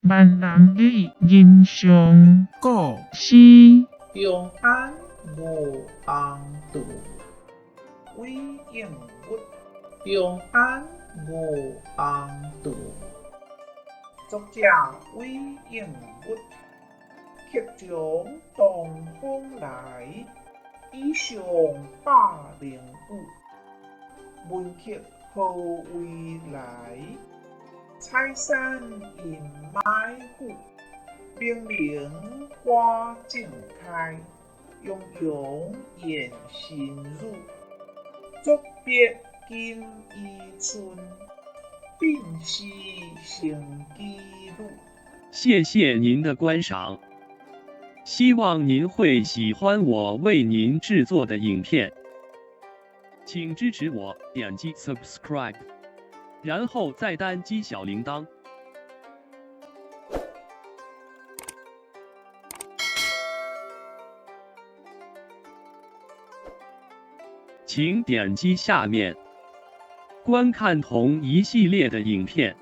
万人的印象故是永安无红度，威应物。永安无红度，作者威应物。客从东方来，衣裳805。问客何为来？采山隐埋伏。明明花正开，雍容艳心乳。作别金衣春，鬓兮成羁旅。谢谢您的观赏，希望您会喜欢我为您制作的影片，请支持我，点击 subscribe， 然后再单击小铃铛。请点击下面观看同一系列的影片。